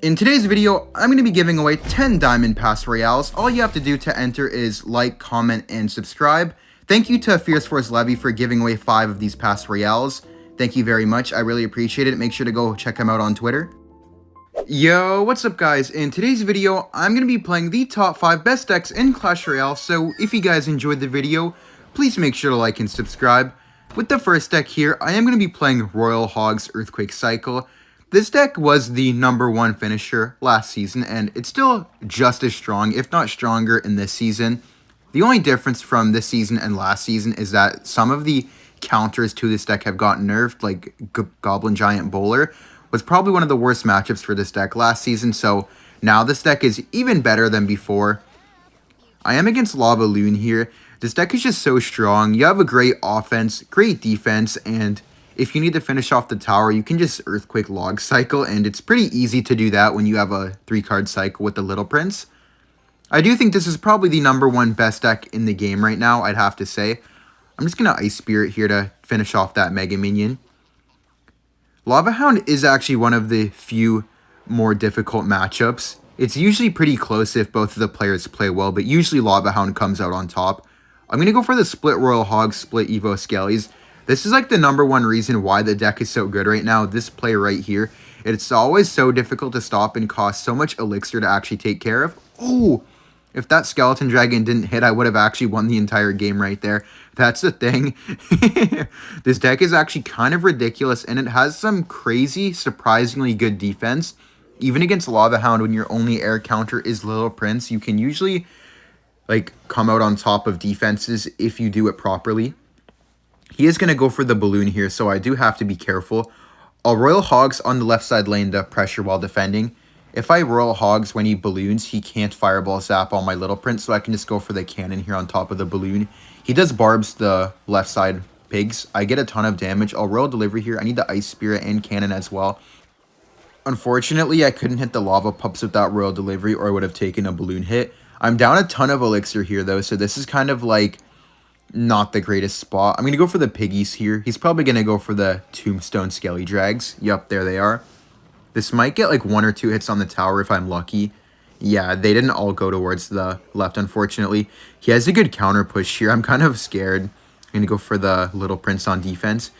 In today's video, I'm going to be giving away 10 Diamond Pass Royales. All you have to do to enter is like, comment, and subscribe. Thank you to Fierce Force Levy for giving away 5 of these Pass Royales. Thank you very much, I really appreciate it. Make sure to go check him out on Twitter. Yo, what's up guys? In today's video, I'm going to be playing the top 5 best decks in Clash Royale, so if you guys enjoyed the video, please make sure to like and subscribe. With the first deck here, I am going to be playing Royal Hogs Earthquake Cycle. This deck was the #1 finisher last season, and it's still just as strong, if not stronger, in this season. The only difference from this season and last season is that some of the counters to this deck have gotten nerfed, like Goblin Giant Bowler was probably one of the worst matchups for this deck last season, so now this deck is even better than before. I am against Lava Loon here. This deck is just so strong. You have a great offense, great defense, and if you need to finish off the tower, you can just Earthquake Log Cycle, and it's pretty easy to do that when you have a 3-card cycle with the Little Prince. I do think this is probably the #1 best deck in the game right now, I'd have to say. I'm just going to Ice Spirit here to finish off that Mega Minion. Lava Hound is actually one of the few more difficult matchups. It's usually pretty close if both of the players play well, but usually Lava Hound comes out on top. I'm going to go for the split Royal Hogs, split Evo Skellies. This is like the #1 reason why the deck is so good right now. This play right here. It's always so difficult to stop and costs so much elixir to actually take care of. Oh, if that Skeleton Dragon didn't hit, I would have actually won the entire game right there. That's the thing. This deck is actually kind of ridiculous, and it has some crazy, surprisingly good defense. Even against Lava Hound, when your only air counter is Little Prince, you can usually come out on top of defenses if you do it properly. He is going to go for the balloon here, so I do have to be careful. I'll Royal Hogs on the left side lane to pressure while defending. If I Royal Hogs when he balloons, he can't Fireball Zap on my Little Prince, so I can just go for the cannon here on top of the balloon. He does Barbs the left side pigs. I get a ton of damage. I'll Royal Delivery here. I need the Ice Spirit and cannon as well. Unfortunately, I couldn't hit the Lava Pups with that Royal Delivery, or I would have taken a balloon hit. I'm down a ton of elixir here, though, so this is kind of like not the greatest spot. I'm going to go for the piggies here. He's probably going to go for the Tombstone Skelly Drags. Yup, there they are. This might get like 1 or 2 hits on the tower if I'm lucky. Yeah, they didn't all go towards the left, unfortunately. He has a good counter push here. I'm kind of scared. I'm going to go for the Little Prince on defense.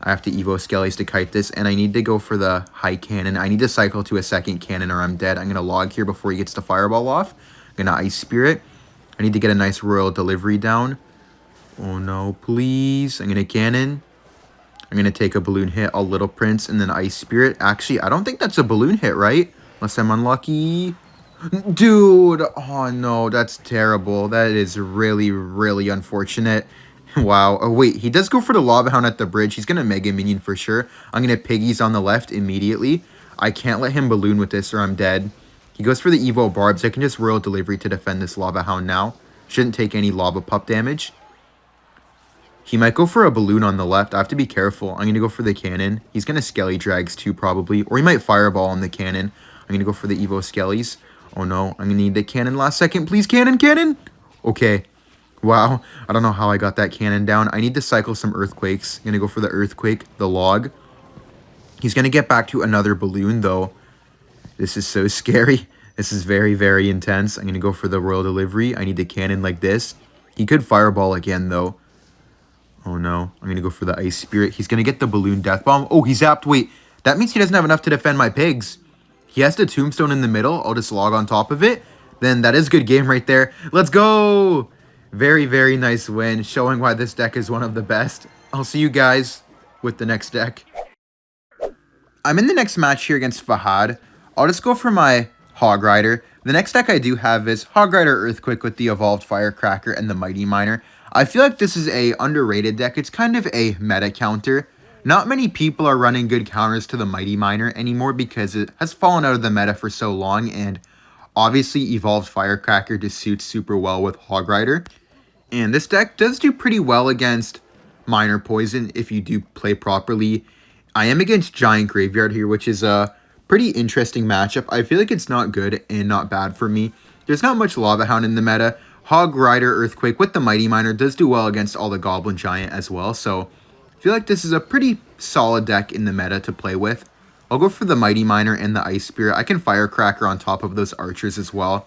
I have to Evo Skellies to kite this, and I need to go for the high cannon. I need to cycle to a second cannon or I'm dead. I'm going to log here before he gets the Fireball off. I'm going to Ice Spirit. I need to get a nice Royal Delivery down. Oh no, please. I'm going to cannon. I'm going to take a balloon hit, a Little Prince, and then Ice Spirit. Actually, I don't think that's a balloon hit, right? Unless I'm unlucky. Dude, oh no, that's terrible. That is really, really unfortunate. Wow. Oh wait, he does go for the Lava Hound at the bridge. He's going to Mega Minion for sure. I'm going to Piggies on the left immediately. I can't let him balloon with this or I'm dead. He goes for the Evo Barbs. I can just Royal Delivery to defend this Lava Hound now. Shouldn't take any Lava Pup damage. He might go for a balloon on the left. I have to be careful. I'm going to go for the cannon. He's going to Skelly Drags too, probably. Or he might Fireball on the cannon. I'm going to go for the Evo Skellies. Oh no, I'm going to need the cannon last second. Please, cannon, cannon! Okay. Wow. I don't know how I got that cannon down. I need to cycle some Earthquakes. I'm going to go for the Earthquake, the Log. He's going to get back to another balloon, though. This is so scary. This is very, very intense. I'm going to go for the Royal Delivery. I need the cannon like this. He could Fireball again, though. Oh no, I'm going to go for the Ice Spirit. He's going to get the Balloon Death Bomb. Oh, he zapped. Wait, that means he doesn't have enough to defend my pigs. He has the Tombstone in the middle. I'll just log on top of it. Then that is good game right there. Let's go. Very, very nice win, showing why this deck is one of the best. I'll see you guys with the next deck. I'm in the next match here against Fahad. I'll just go for my Hog Rider. The next deck I do have is Hog Rider Earthquake with the Evolved Firecracker and the Mighty Miner. I feel like this is a underrated deck. It's kind of a meta counter. Not many people are running good counters to the Mighty Miner anymore because it has fallen out of the meta for so long, and obviously Evolved Firecracker just suits super well with Hog Rider. And this deck does do pretty well against Mortar Poison if you do play properly. I am against Giant Graveyard here, which is a pretty interesting matchup. I feel like it's not good and not bad for me. There's not much Lava Hound in the meta. Hog Rider Earthquake with the Mighty Miner does do well against all the Goblin Giant as well, so I feel like this is a pretty solid deck in the meta to play with. I'll go for the Mighty Miner and the Ice Spirit. I can Firecracker on top of those archers as well.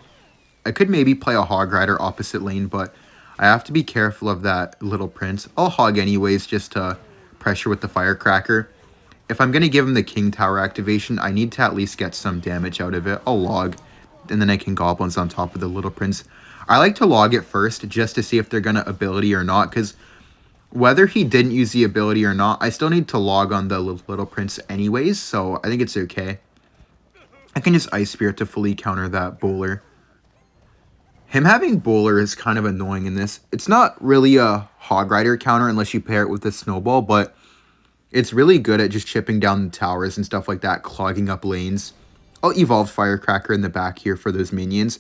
I could maybe play a Hog Rider opposite lane, but I have to be careful of that Little Prince. I'll Hog anyways just to pressure with the Firecracker. If I'm going to give him the King Tower activation, I need to at least get some damage out of it. I'll log, and then I can Goblins on top of the Little Prince. I like to log it first just to see if they're going to ability or not, because whether he didn't use the ability or not, I still need to log on the Little Prince anyways, so I think it's okay. I can just Ice Spirit to fully counter that Bowler. Him having Bowler is kind of annoying in this. It's not really a Hog Rider counter unless you pair it with a Snowball, but it's really good at just chipping down the towers and stuff like that, clogging up lanes. I'll evolve Firecracker in the back here for those minions.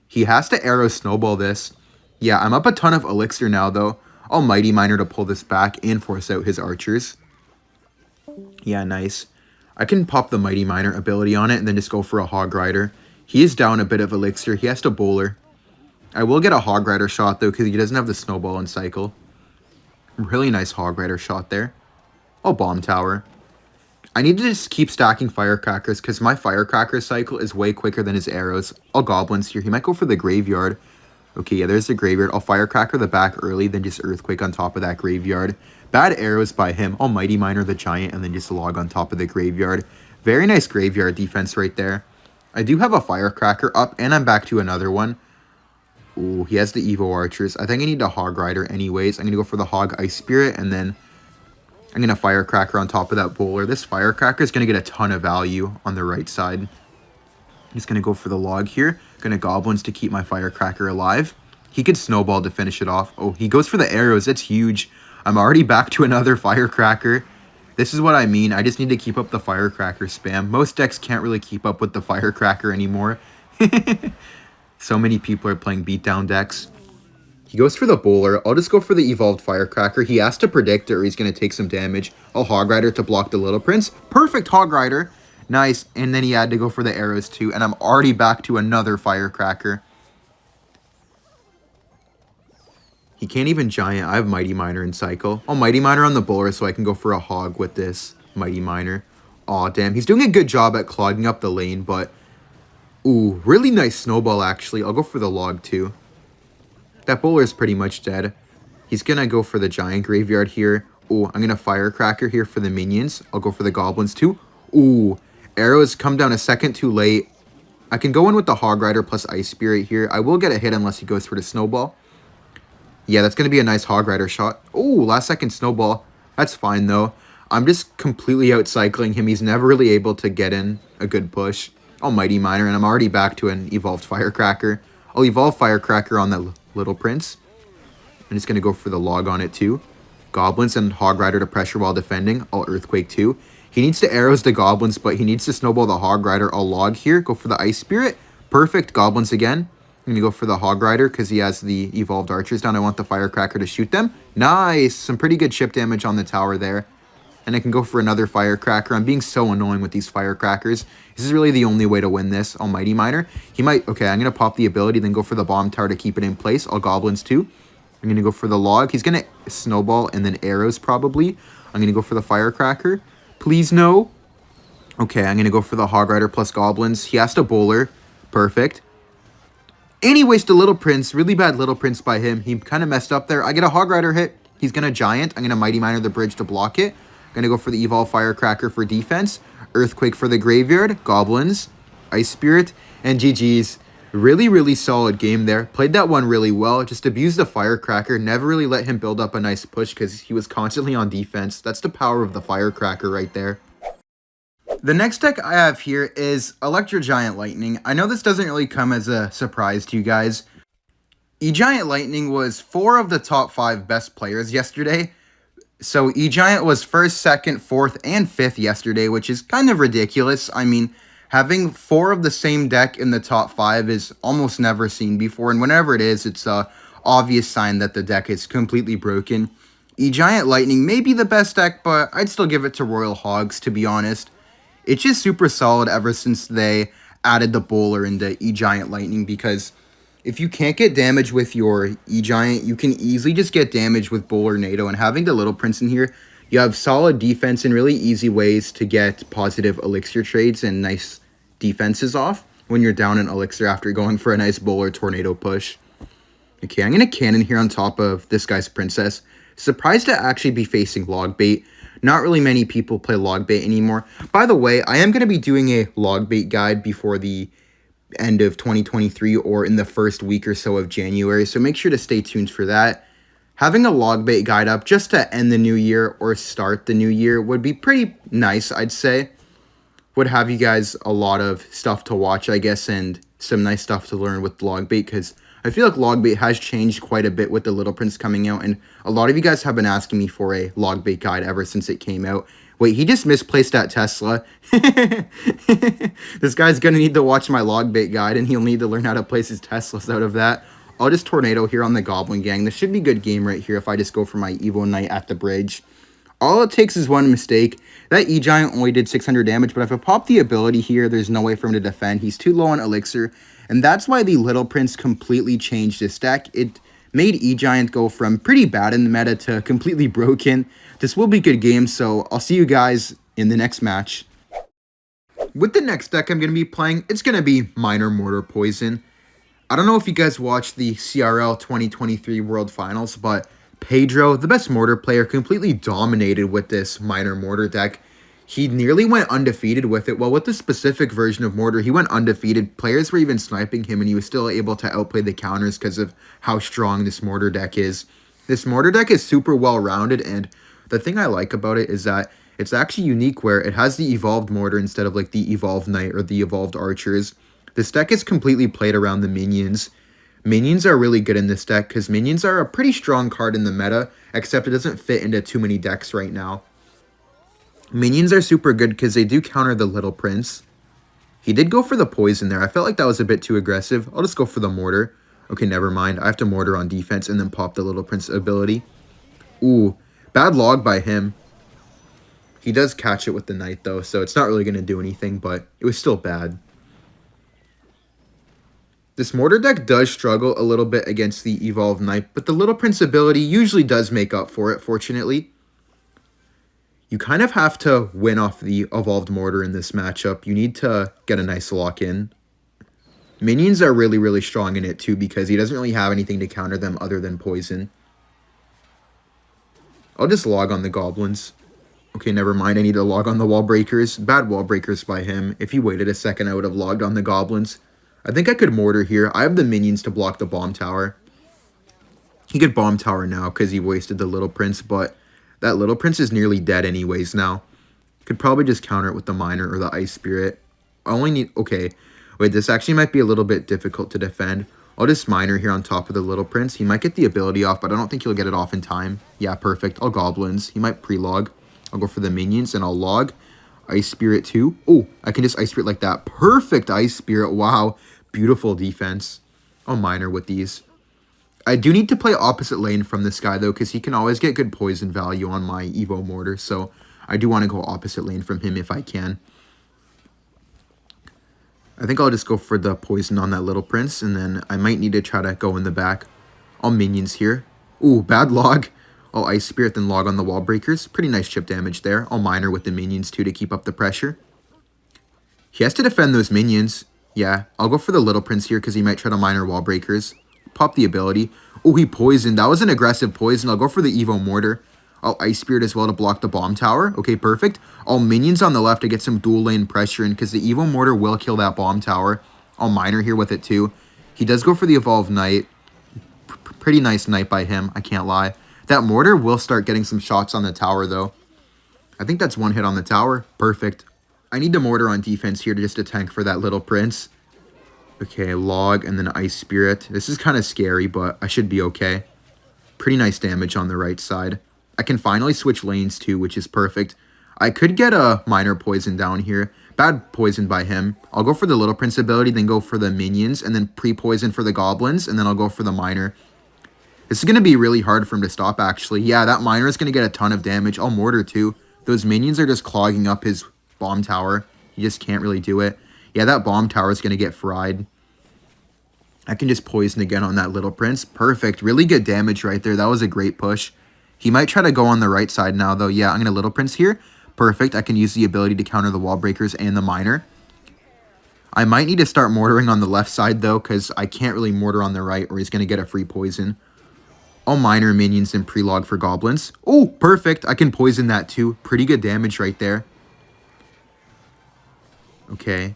He has to Arrow Snowball this. Yeah, I'm up a ton of Elixir now, though. I'll Mighty Miner to pull this back and force out his archers. Yeah, nice. I can pop the Mighty Miner ability on it and then just go for a Hog Rider. He is down a bit of Elixir. He has to Bowler. I will get a Hog Rider shot, though, because he doesn't have the Snowball and Cycle. Really nice Hog Rider shot there. Oh, Bomb Tower. I need to just keep stacking Firecrackers, because my Firecracker cycle is way quicker than his arrows. I'll Goblins here. He might go for the Graveyard. Okay, yeah, there's the Graveyard. I'll Firecracker the back early, then just Earthquake on top of that Graveyard. Bad arrows by him. I'll Mighty Miner the Giant, and then just log on top of the Graveyard. Very nice Graveyard defense right there. I do have a Firecracker up, and I'm back to another one. Ooh, he has the Evo Archers. I think I need a Hog Rider anyways. I'm going to go for the Hog Ice Spirit, and then I'm going to Firecracker on top of that Bowler. This Firecracker is going to get a ton of value on the right side. I'm just going to go for the log here. Going to Goblins to keep my Firecracker alive. He could Snowball to finish it off. Oh, he goes for the arrows. That's huge. I'm already back to another Firecracker. This is what I mean. I just need to keep up the Firecracker spam. Most decks can't really keep up with the Firecracker anymore. So many people are playing beatdown decks. He goes for the Bowler. I'll just go for the Evolved Firecracker. He has to predict it or he's going to take some damage. I'll Hog Rider to block the Little Prince. Perfect Hog Rider. Nice. And then he had to go for the arrows too. And I'm already back to another Firecracker. He can't even Giant. I have Mighty Miner in Cycle. I'll Mighty Miner on the Bowler so I can go for a Hog with this Mighty Miner. Aw, damn. He's doing a good job at clogging up the lane, but ooh, really nice Snowball, actually. I'll go for the log, too. That Bowler is pretty much dead. He's going to go for the Giant Graveyard here. Ooh, I'm going to Firecracker here for the minions. I'll go for the Goblins, too. Ooh, arrows come down a second too late. I can go in with the Hog Rider plus Ice Spirit here. I will get a hit unless he goes for the Snowball. Yeah, that's going to be a nice Hog Rider shot. Ooh, last second Snowball. That's fine, though. I'm just completely out-cycling him. He's never really able to get in a good push. I'll Mighty Miner, and I'm already back to an Evolved Firecracker. I'll Evolve Firecracker on that Little Prince. I'm just going to go for the log on it, too. Goblins and Hog Rider to pressure while defending. I'll Earthquake, too. He needs to arrows the Goblins, but he needs to Snowball the Hog Rider. I'll log here. Go for the Ice Spirit. Perfect. Goblins again. I'm going to go for the Hog Rider because he has the Evolved Archers down. I want the Firecracker to shoot them. Nice. Some pretty good chip damage on the tower there. And I can go for another Firecracker. I'm being so annoying with these Firecrackers. This is really the only way to win this. Almighty Miner. He might... Okay, I'm going to pop the ability, then go for the Bomb Tower to keep it in place. All Goblins too. I'm going to go for the log. He's going to Snowball and then arrows probably. I'm going to go for the Firecracker. Please no. Okay, I'm going to go for the Hog Rider plus Goblins. He has to Bowler. Perfect. And he wasted Little Prince. Really bad Little Prince by him. He kind of messed up there. I get a Hog Rider hit. He's going to Giant. I'm going to Mighty Miner the bridge to block it. Going to go for the Evolve Firecracker for defense. Earthquake for the Graveyard. Goblins. Ice Spirit. And GG's. Really, really solid game there. Played that one really well. Just abused the Firecracker. Never really let him build up a nice push because he was constantly on defense. That's the power of the Firecracker right there. The next deck I have here is Electro Giant Lightning. I know this doesn't really come as a surprise to you guys. E-Giant Lightning was 4 of the top 5 best players yesterday. So E-Giant was 1st, 2nd, 4th, and 5th yesterday, which is kind of ridiculous. I mean, having 4 of the same deck in the top 5 is almost never seen before, and whenever it is, it's a obvious sign that the deck is completely broken. E-Giant Lightning may be the best deck, but I'd still give it to Royal Hogs, to be honest. It's just super solid ever since they added the Bowler into E-Giant Lightning, because if you can't get damage with your E-Giant, you can easily just get damage with Bowler NATO, and having the Little Prince in here You have solid defense and really easy ways to get positive elixir trades and nice defenses off when you're down an elixir after going for a nice bull or tornado push. Okay, I'm going to cannon here on top of this guy's princess. Surprised to actually be facing log bait. Not really many people play log bait anymore. By the way, I am going to be doing a log bait guide before the end of 2023 or in the first week or so of January, so make sure to stay tuned for that. Having a log bait guide up just to end the new year or start the new year would be pretty nice, I'd say. Would have you guys a lot of stuff to watch, I guess, and some nice stuff to learn with log bait, because I feel like log bait has changed quite a bit with the Little Prince coming out, and a lot of you guys have been asking me for a log bait guide ever since it came out. Wait, he just misplaced that Tesla. This guy's gonna need to watch my log bait guide, and he'll need to learn how to place his Teslas out of that. I'll just tornado here on the Goblin gang. This should be a good game right here if I just go for my Evo Knight at the bridge. All it takes is one mistake. That E-Giant only did 600 damage, but if I pop the ability here, there's no way for him to defend. He's too low on Elixir, and that's why the Little Prince completely changed his deck. It made E-Giant go from pretty bad in the meta to completely broken. This will be a good game, so I'll see you guys in the next match. With the next deck I'm going to be playing, it's going to be Minor Mortar Poison. I don't know if you guys watched the CRL 2023 World Finals, but Pedro, the best Mortar player, completely dominated with this Minor Mortar deck. He nearly went undefeated with it. Well, with this specific version of Mortar, he went undefeated. Players were even sniping him, and he was still able to outplay the counters because of how strong this Mortar deck is. This Mortar deck is super well-rounded, and the thing I like about it is that it's actually unique where it has the Evolved Mortar instead of like the Evolved Knight or the Evolved Archers. This deck is completely played around the minions. Minions are really good in this deck because minions are a pretty strong card in the meta, except it doesn't fit into too many decks right now. Minions are super good because they do counter the Little Prince. He did go for the poison there. I felt like that was a bit too aggressive. I'll just go for the mortar. Okay, never mind. I have to mortar on defense and then pop the Little Prince ability. Ooh, bad log by him. He does catch it with the knight though, so it's not really going to do anything, but it was still bad. This Mortar deck does struggle a little bit against the Evolved Knight, but the Little Prince ability usually does make up for it, fortunately. You kind of have to win off the Evolved Mortar in this matchup. You need to get a nice lock in. Minions are really, really strong in it too because he doesn't really have anything to counter them other than poison. I'll just log on the Goblins. Okay, never mind. I need to log on the Wall Breakers. Bad Wall Breakers by him. If he waited a second, I would have logged on the Goblins. I think I could Mortar here. I have the minions to block the Bomb Tower. He could Bomb Tower now because he wasted the Little Prince, but that Little Prince is nearly dead anyways now. Could probably just counter it with the Miner or the Ice Spirit. I only need... Okay, wait, this actually might be a little bit difficult to defend. I'll just Miner here on top of the Little Prince. He might get the ability off, but I don't think he'll get it off in time. Yeah, perfect. I'll Goblins. He might pre-log. I'll go for the minions and I'll log. Ice Spirit too. Oh, I can just Ice Spirit like that. Perfect Ice Spirit. Wow. Beautiful defense. I'll Miner with these. I do need to play opposite lane from this guy though, because he can always get good poison value on my Evo Mortar. So I do want to go opposite lane from him if I can. I think I'll just go for the poison on that Little Prince, and then I might need to try to go in the back. I'll minions here. Ooh, bad log. I'll Ice Spirit, then log on the Wall Breakers. Pretty nice chip damage there. I'll Miner with the minions too to keep up the pressure. He has to defend those minions. Yeah, I'll go for the Little Prince here because he might try to Miner Wall Breakers. Pop the ability. Oh, he poisoned. That was an aggressive poison. I'll go for the Evo Mortar. I'll Ice Spirit as well to block the Bomb Tower. Okay, perfect. I'll minions on the left to get some dual lane pressure in because the Evo Mortar will kill that Bomb Tower. I'll Miner here with it too. He does go for the Evolved Knight. Pretty nice Knight by him, I can't lie. That Mortar will start getting some shots on the tower though. I think that's one hit on the tower. Perfect. I need the Mortar on defense here to just to tank for that Little Prince. Okay, log and then Ice Spirit. This is kind of scary, but I should be okay. Pretty nice damage on the right side. I can finally switch lanes too, which is perfect. I could get a Minor Poison down here. Bad poison by him. I'll go for the Little Prince ability, then go for the minions, and then pre-poison for the Goblins, and then I'll go for the Miner. This is going to be really hard for him to stop, actually. Yeah, that Miner is going to get a ton of damage. I'll Mortar too. Those minions are just clogging up his Bomb Tower. He just can't really do it. Yeah, that Bomb Tower is going to get fried. I can just poison again on that Little Prince. Perfect. Really good damage right there. That was a great push. He might try to go on the right side now, though. Yeah, I'm going to Little Prince here. Perfect. I can use the ability to counter the wall breakers and the miner. I might need to start mortaring on the left side, though, because I can't really mortar on the right, or he's going to get a free poison. I'll miner minions and pre-log for goblins. Oh, perfect. I can poison that, too. Pretty good damage right there. Okay.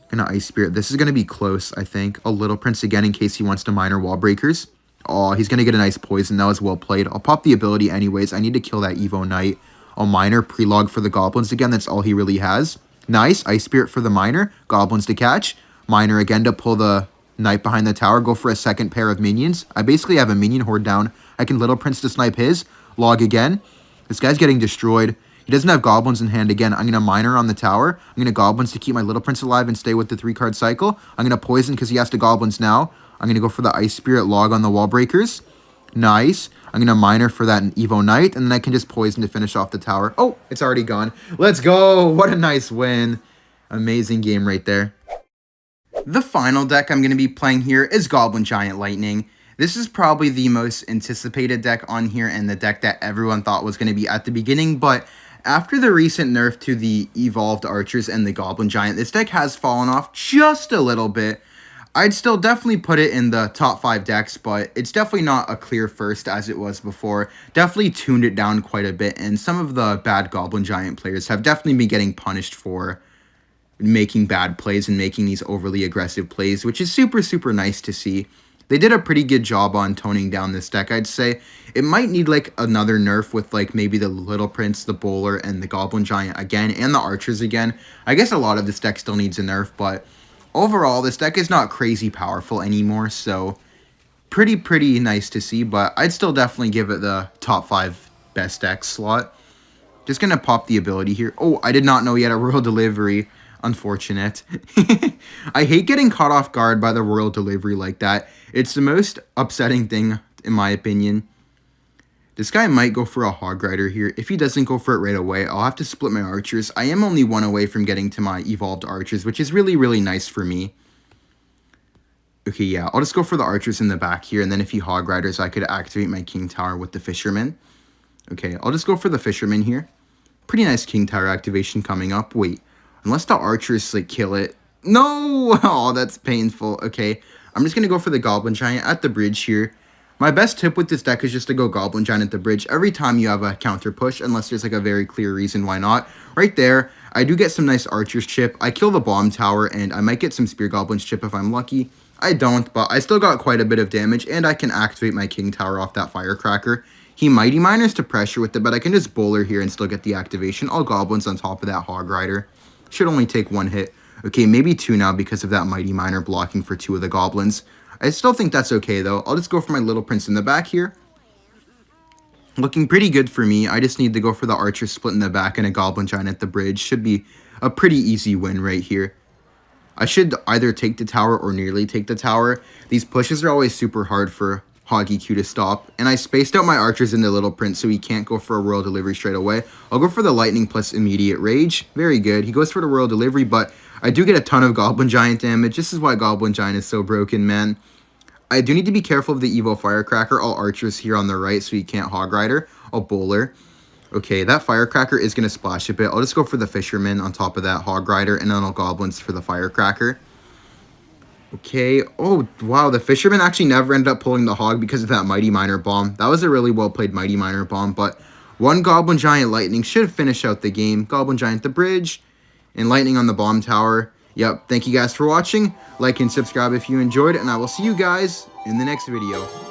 Gonna Ice Spirit. This is going to be close, I think. A Little Prince again in case he wants to miner wall breakers. Oh, he's going to get a nice poison. That was well played. I'll pop the ability anyways. I need to kill that Evo Knight. I'll miner, pre-log for the goblins again. That's all he really has. Nice. Ice Spirit for the miner. Goblins to catch. Miner again to pull the Knight behind the tower. Go for a second pair of minions. I basically have a minion horde down. I can Little Prince to snipe his. Log again. This guy's getting destroyed. He doesn't have goblins in hand again. I'm going to miner on the tower. I'm going to goblins to keep my Little Prince alive and stay with the 3-card cycle. I'm going to poison because he has to goblins now. I'm going to go for the Ice Spirit log on the wall breakers. Nice. I'm going to miner for that Evo Knight, and then I can just poison to finish off the tower. Oh, it's already gone. Let's go. What a nice win. Amazing game right there. The final deck I'm going to be playing here is Goblin Giant Lightning. This is probably the most anticipated deck on here and the deck that everyone thought was going to be at the beginning, but after the recent nerf to the evolved archers and the Goblin Giant, this deck has fallen off just a little bit. I'd still definitely put it in the top 5 decks, but it's definitely not a clear first as it was before. Definitely tuned it down quite a bit, and some of the bad Goblin Giant players have definitely been getting punished for making bad plays and making these overly aggressive plays, which is super, super nice to see. They did a pretty good job on toning down this deck, I'd say. It might need, like, another nerf with, like, maybe the Little Prince, the Bowler, and the Goblin Giant again, and the Archers again. I guess a lot of this deck still needs a nerf, but overall, this deck is not crazy powerful anymore, so pretty nice to see, but I'd still definitely give it the top 5 best deck slot. Just gonna pop the ability here. Oh, I did not know he had a Royal Delivery. Unfortunate. I hate getting caught off guard by the Royal Delivery like that. It's the most upsetting thing, in my opinion. This guy might go for a Hog Rider here. If he doesn't go for it right away, I'll have to split my archers. I am only 1 away from getting to my evolved archers, which is really nice for me. Okay, yeah, I'll just go for the archers in the back here, and then if he Hog Riders, I could activate my King Tower with the Fisherman. Okay, I'll just go for the Fisherman here. Pretty nice King Tower activation coming up. Wait, unless the archers, like, kill it. No! Oh, that's painful. Okay, I'm just going to go for the Goblin Giant at the bridge here. My best tip with this deck is just to go Goblin Giant at the bridge every time you have a counter push, unless there's, like, a very clear reason why not. Right there, I do get some nice archers chip. I kill the bomb tower, and I might get some Spear Goblins chip if I'm lucky. I don't, but I still got quite a bit of damage, and I can activate my King Tower off that Firecracker. He Mighty Miners to pressure with it, but I can just Bowler here and still get the activation. All Goblins on top of that Hog Rider. Should only take 1 hit. Okay, maybe 2 now because of that Mighty Miner blocking for 2 of the Goblins. I still think that's okay, though. I'll just go for my Little Prince in the back here. Looking pretty good for me. I just need to go for the Archer split in the back and a Goblin Giant at the bridge. Should be a pretty easy win right here. I should either take the tower or nearly take the tower. These pushes are always super hard for Hog EQ to stop. And I spaced out my archers in the Little Prince so he can't go for a Royal Delivery straight away. I'll go for the Lightning plus Immediate Rage. Very good. He goes for the Royal Delivery, but I do get a ton of Goblin Giant damage. This is why Goblin Giant is so broken, man. I do need to be careful of the Evo Firecracker. All archers here on the right so he can't Hog Rider. I'll Bowler. Okay, that Firecracker is going to splash a bit. I'll just go for the Fisherman on top of that Hog Rider, and then I'll Goblins for the Firecracker. Okay, oh, wow, the Fisherman actually never ended up pulling the Hog because of that Mighty Miner bomb. That was a really well-played Mighty Miner bomb, but 1 Goblin Giant Lightning should finish out the game. Goblin Giant the bridge, and Lightning on the bomb tower. Yep, thank you guys for watching. Like and subscribe if you enjoyed, and I will see you guys in the next video.